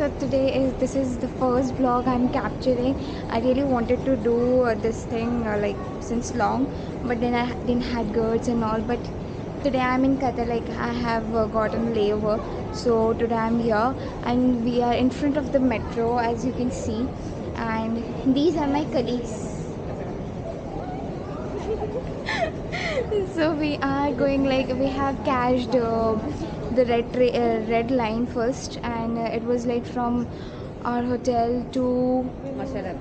So this is the first vlog I'm capturing. I really wanted to do this thing like since long, but then I didn't had goods and all. But today I'm in Qatar, like I have gotten a layover. So today I'm here and we are in front of the metro, as you can see, and these are my colleagues. So we are going, like we have cashed the red line first, and it was like from our hotel to Mashirab.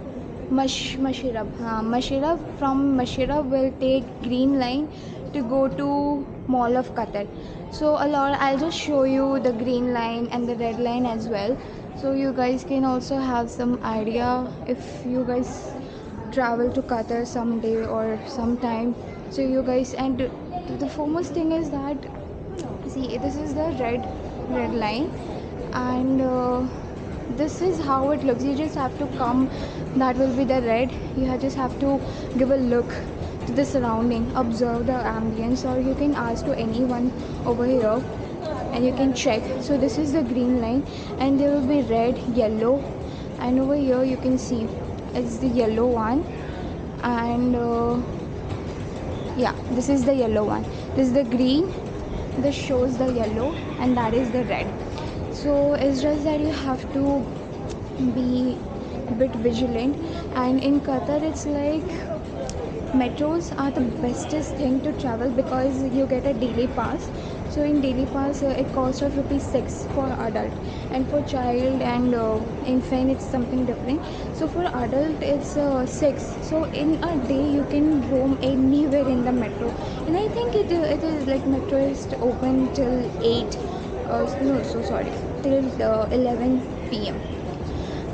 From Mashirab we'll take green line to go to Mall of Qatar. So I'll just show you the green line and the red line as well, so you guys can also have some idea if you guys travel to Qatar someday or sometime. So you guys, and the foremost thing is that, see, this is the red line, and this is how it looks. You just have to come, that will be the red. Just have to give a look to the surrounding, observe the ambience, or you can ask to anyone over here and you can check. So this is the green line, and there will be red, yellow, and over here you can see it's the yellow one, and yeah, this is the yellow one. This is the green, this shows the yellow, and that is the red. So it's just that you have to be a bit vigilant. And in Qatar it's like metros are the bestest thing to travel because you get a daily pass. So in daily pass it costs of ₹6 for adult, and for child and infant it's something different. So for adult it's 6. So in a day you can roam anywhere in the metro, and I think it is like metro is open till 8, no, so sorry, till 11 p.m.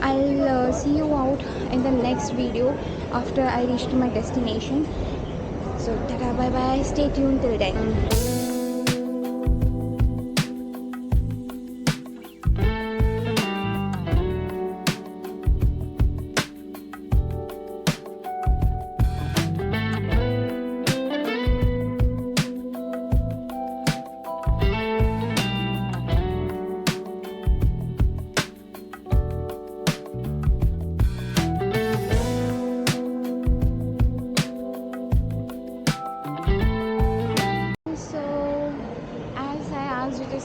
I'll see you out in the next video after I reach to my destination. So tata, bye bye, stay tuned till then.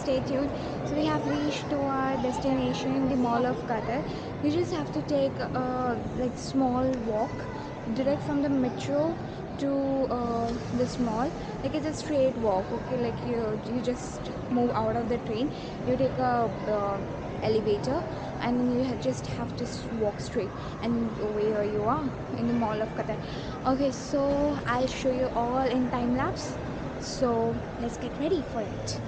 Stay tuned. So we have reached to our destination, the Mall of Qatar. You just have to take a like small walk direct from the metro to this mall. Like it's a straight walk, okay? Like you just move out of the train, you take a elevator, and you just have to walk straight, and over here you are in the Mall of Qatar. Okay, so I'll show you all in time lapse. So let's get ready for it.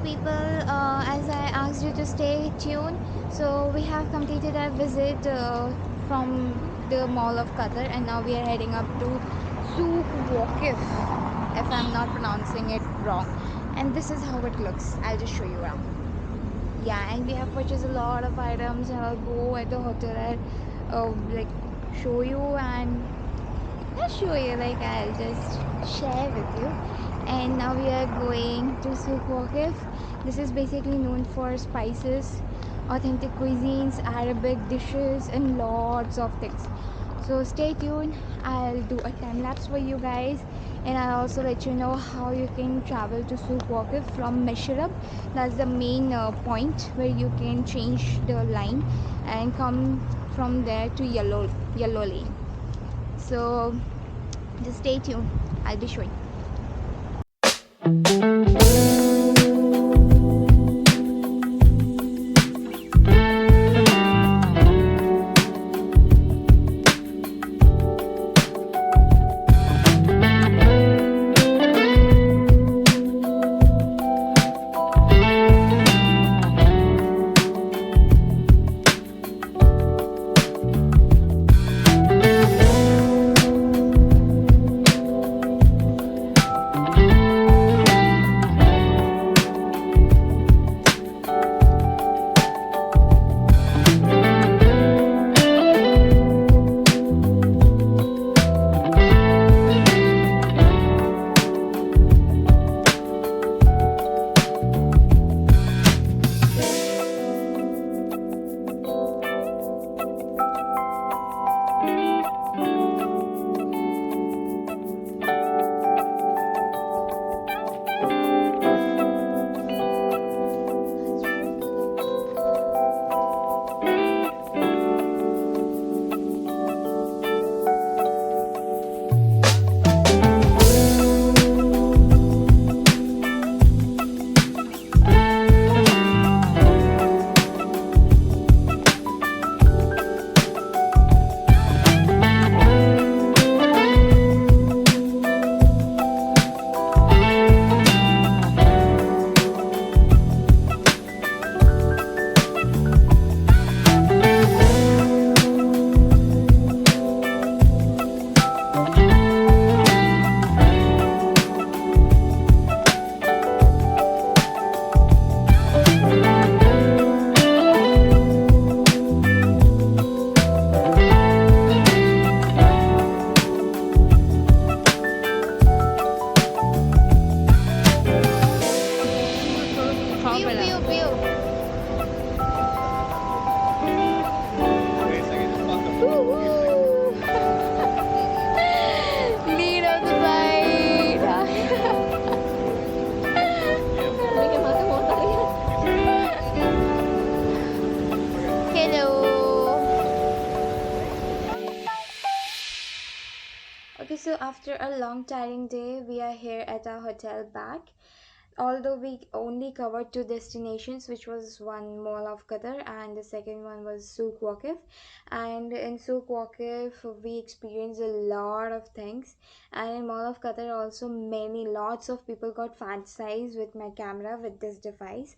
people, as I asked you to stay tuned, so we have completed our visit from the Mall of Qatar, and now we are heading up to Souq Waqif, if I'm not pronouncing it wrong. And this is how it looks. I'll just show you around. Yeah, and we have purchased a lot of items, and I'll go at the hotel and like show you, and not show you, like I'll just share with you. And now we are going to Souq Waqif. This is basically known for spices, authentic cuisines, Arabic dishes, and lots of things. So stay tuned. I'll do a time lapse for you guys, and I'll also let you know how you can travel to Souq Waqif from Mishrab. That's the main point where you can change the line and come from there to Yellow Lane. So just stay tuned. I'll be showing. Okay, so after a long tiring day, we are here at our hotel back. Although we only covered two destinations, which was one Mall of Qatar and the second one was Souq Waqif. And in Souq Waqif, we experienced a lot of things. And in Mall of Qatar, also lots of people got fantasized with my camera with this device.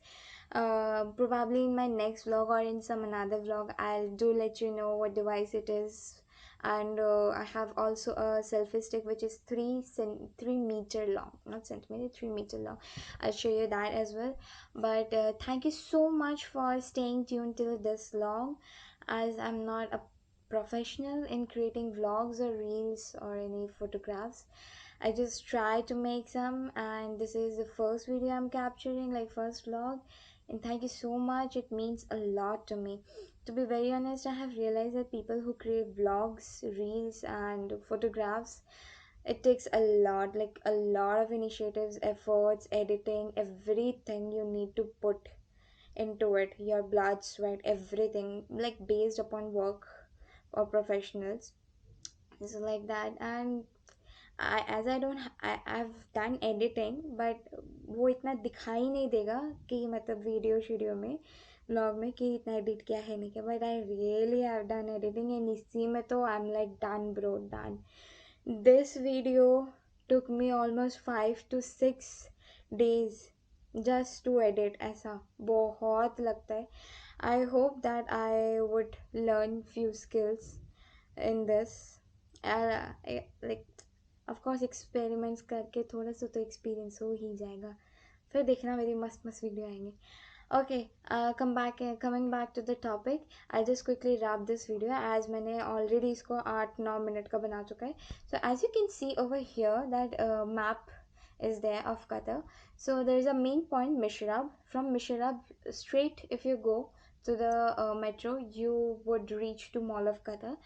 Probably in my next vlog or in some another vlog, I'll do let you know what device it is. And I have also a selfie stick which is 3 meter long, not centimeter, 3 meter long. I'll show you that as well. But thank you so much for staying tuned till this long, as I'm not a professional in creating vlogs or reels or any photographs. I just try to make some, and this is the first video I'm capturing, like first vlog. And thank you so much, it means a lot to me. To be very honest, I have realized that people who create vlogs, reels, and photographs, it takes a lot, like a lot of initiatives, efforts, editing, everything you need to put into it, your blood, sweat, everything, like based upon work or professionals. So like that. And I don't I've done editing, but वो इतना दिखाई नहीं देगा कि मतलब video में vlog में कि इतना एडिट किया है नहीं किया. But I really have done editing, and इसी में तो I'm like done bro, done. This video took me almost 5 to 6 days just to edit, ऐसा बहुत लगता है. I hope that I would learn few skills in this. Like of course experiments करके थोड़ा सा तो एक्सपीरियंस हो ही जाएगा. फिर देखना मेरी मस्त मस्त वीडियो आएंगे. Okay, coming back to the topic, I'll just quickly wrap this video as मैंने already इसको 8-9 मिनट का बना चुका है. So as you can see over here that map is there of Qatar. So there is a main point Mishrab. From Mishrab straight, if you go to the metro, you would reach to Mall of Qatar.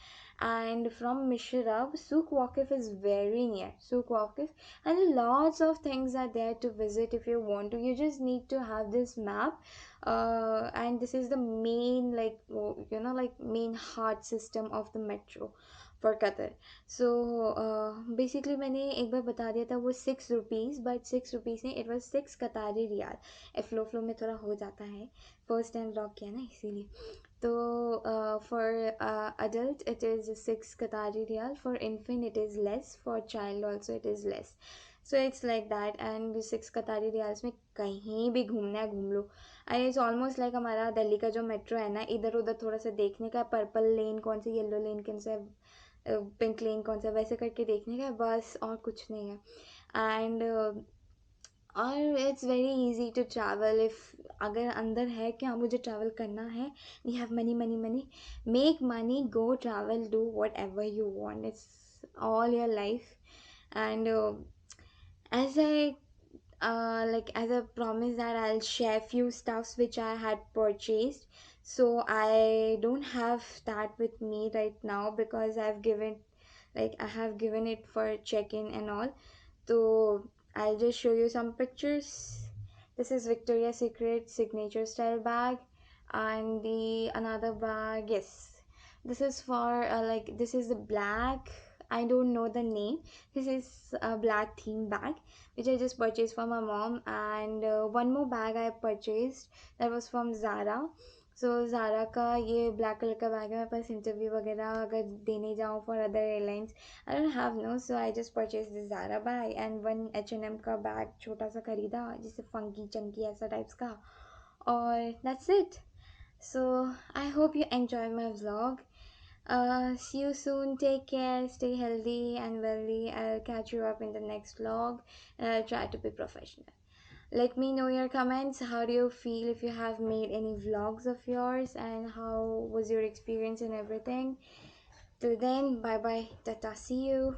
And from Mishrab, Souq Waqif is very near. Souq Waqif, and lots of things are there to visit if you want to. You just need to have this map, and this is the main, like, like main heart system of the metro for Qatar. So basically मैंने एक बार बता दिया था वो ₹6, but ₹6 नहीं, it was 6 Qatari Riyal. Flow flow में थोड़ा हो जाता है, फर्स्ट टाइम ब्लॉग किया ना इसीलिए. तो for adult it is 6 Qatari Riyal, for infant it is less, for child also it is less. So it's like that, and 6 Qatari Riyals में कहीं भी घूमना है घूम लो. एंड इट्स ऑलमोस्ट लाइक हमारा दिल्ली का जो मेट्रो है ना, इधर उधर थोड़ा सा देखने का, पर्पल लेन कौन सी, येलो लेन कौन सा, पिंक लेन कौन सा, वैसे करके देखने का बस, और कुछ नहीं है. एंड और it's very easy to travel. If अगर अंदर है कि हाँ मुझे ट्रैवल करना है, we have money money money, make money, go travel, do whatever you want, it's all your life. And as I like as I promised that I'll share few stuffs which I had purchased. So I don't have that with me right now because I have given it for check-in and all. So I'll just show you some pictures. This is Victoria's Secret signature style bag, and the another bag, yes, this is for like, this is the black, I don't know the name. This is a black theme bag which I just purchased for my mom. And one more bag I purchased, that was from Zara. So Zara का ये black colour का bag है. मेरे पास interview वगैरह अगर देने जाऊँ for other airlines, I don't have no, so I just purchased this Zara bag. And one H&M का बैग छोटा सा खरीदा, जिसे funky chunky ऐसा टाइप्स का. और that's it. So I hope you enjoy my vlog. See you soon. Take care. Stay healthy and wealthy. I'll catch you up in the next vlog, and I'll try to be professional. Let me know your comments. How do you feel if you have made any vlogs of yours, and how was your experience and everything? Till then, bye bye. Tata. See you.